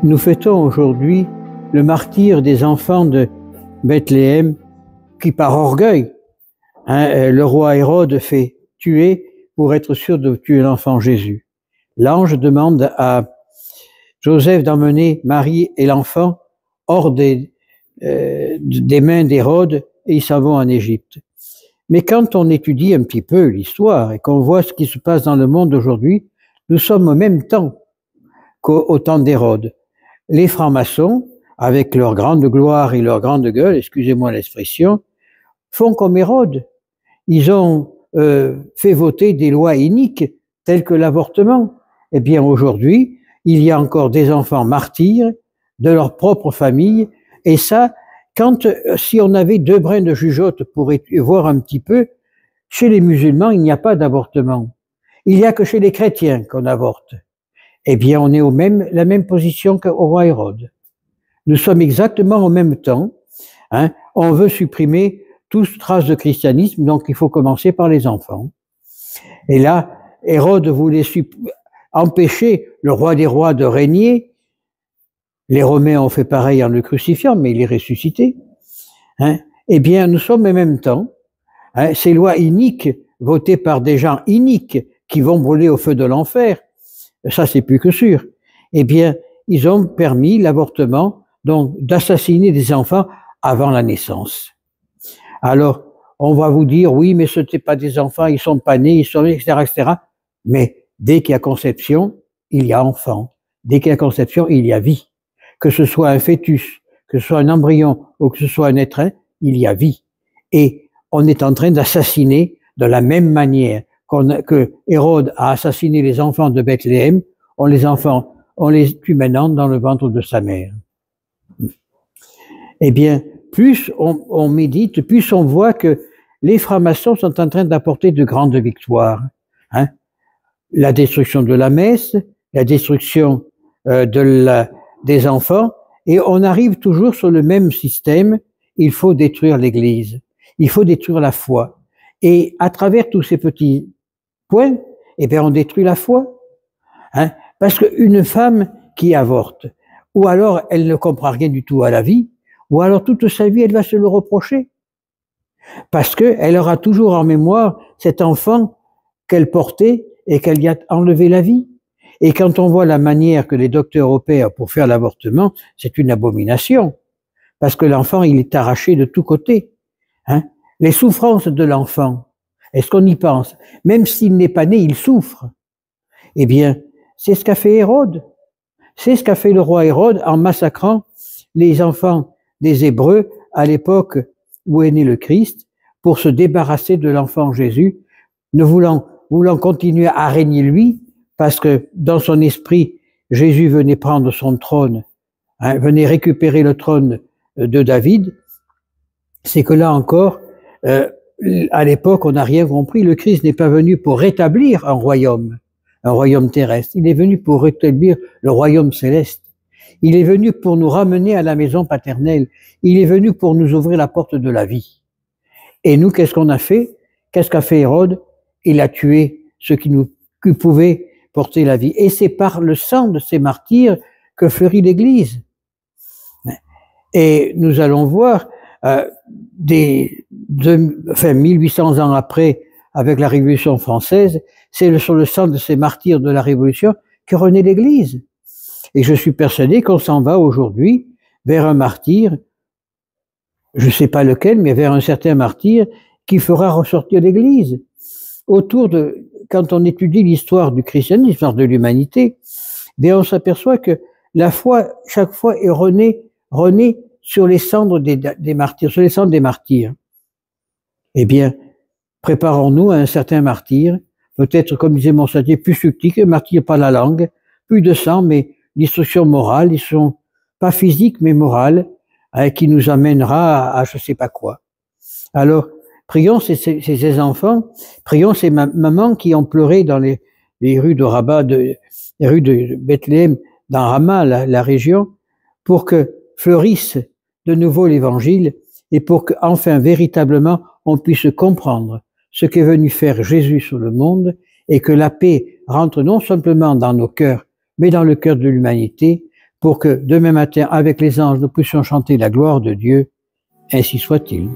Nous fêtons aujourd'hui le martyre des enfants de Bethléem qui, par orgueil, le roi Hérode fait tuer pour être sûr de tuer l'enfant Jésus. L'ange demande à Joseph d'emmener Marie et l'enfant hors des mains d'Hérode et ils s'en vont en Égypte. Mais quand on étudie un petit peu l'histoire et qu'on voit ce qui se passe dans le monde aujourd'hui, nous sommes au même temps qu'au temps d'Hérode. Les francs-maçons, avec leur grande gloire et leur grande gueule, excusez-moi l'expression, font comme Hérode. Ils ont fait voter des lois iniques telles que l'avortement. Eh bien aujourd'hui, il y a encore des enfants martyrs de leur propre famille, et ça, si on avait 2 brins de jugeote pour voir un petit peu, chez les musulmans, il n'y a pas d'avortement. Il n'y a que chez les chrétiens qu'on avorte. Eh bien, on est la même position qu'au roi Hérode. Nous sommes exactement au même temps. On veut supprimer toute trace de christianisme, donc il faut commencer par les enfants. Et là, Hérode voulait empêcher le roi des rois de régner. Les Romains ont fait pareil en le crucifiant, mais il est ressuscité. Eh bien, nous sommes en même temps. Ces lois iniques, votées par des gens iniques qui vont brûler au feu de l'enfer, ça c'est plus que sûr. Eh bien, ils ont permis l'avortement, donc d'assassiner des enfants avant la naissance. Alors, on va vous dire, oui, mais ce n'étaient pas des enfants, ils sont pas nés, ils sont nés, etc., etc. Mais dès qu'il y a conception, il y a enfant. Dès qu'il y a conception, il y a vie. Que ce soit un fœtus, que ce soit un embryon ou que ce soit un être, il y a vie. Et on est en train d'assassiner de la même manière que Hérode a assassiné les enfants de Bethléem, on les tue maintenant dans le ventre de sa mère. Eh bien, plus on médite, plus on voit que les francs-maçons sont en train d'apporter de grandes victoires. La destruction de la messe, la destruction des enfants, et on arrive toujours sur le même système. Il faut détruire l'Église, il faut détruire la foi. Et à travers tous ces petits points, eh bien, on détruit la foi. Parce qu'une femme qui avorte, ou alors elle ne comprend rien du tout à la vie, ou alors toute sa vie, elle va se le reprocher. Parce qu'elle aura toujours en mémoire cet enfant qu'elle portait et qu'elle y a enlevé la vie. Et quand on voit la manière que les docteurs opèrent pour faire l'avortement, c'est une abomination. Parce que l'enfant, il est arraché de tous côtés. Les souffrances de l'enfant, est-ce qu'on y pense? Même s'il n'est pas né, il souffre. Eh bien, c'est ce qu'a fait Hérode. C'est ce qu'a fait le roi Hérode en massacrant les enfants des Hébreux à l'époque où est né le Christ pour se débarrasser de l'enfant Jésus, ne voulant continuer à régner lui, parce que dans son esprit, Jésus venait prendre son trône, venait récupérer le trône de David. C'est que là encore, à l'époque, on n'a rien compris. Le Christ n'est pas venu pour rétablir un royaume terrestre. Il est venu pour rétablir le royaume céleste. Il est venu pour nous ramener à la maison paternelle. Il est venu pour nous ouvrir la porte de la vie. Et nous, qu'est-ce qu'on a fait? Qu'est-ce qu'a fait Hérode? Il a tué ceux qui pouvaient porter la vie. Et c'est par le sang de ces martyrs que fleurit l'Église. Et nous allons voir 1800 ans après, avec la Révolution française, c'est sur le sang de ces martyrs de la Révolution que renaît l'Église. Et je suis persuadé qu'on s'en va aujourd'hui vers un martyr, je ne sais pas lequel, mais vers un certain martyr qui fera ressortir l'Église. Quand on étudie l'histoire du christianisme, l'histoire de l'humanité, bien on s'aperçoit que la foi, chaque fois, est renaît sur les cendres des martyrs, sur les cendres des martyrs. Eh bien, préparons-nous à un certain martyr, peut-être, comme disait Monsatier, plus subtil, que martyr par la langue, plus de sang, mais l'instruction morale, ils sont pas physiques, mais morales, qui nous amènera à je sais pas quoi. Alors, prions ces enfants, prions ces mamans qui ont pleuré dans les rues de Rabat, les rues de Bethléem, dans Rama, la région, pour que fleurisse de nouveau l'Évangile et pour qu'enfin, véritablement, on puisse comprendre ce qu'est venu faire Jésus sur le monde et que la paix rentre non simplement dans nos cœurs, mais dans le cœur de l'humanité, pour que demain matin, avec les anges, nous puissions chanter la gloire de Dieu. Ainsi soit-il.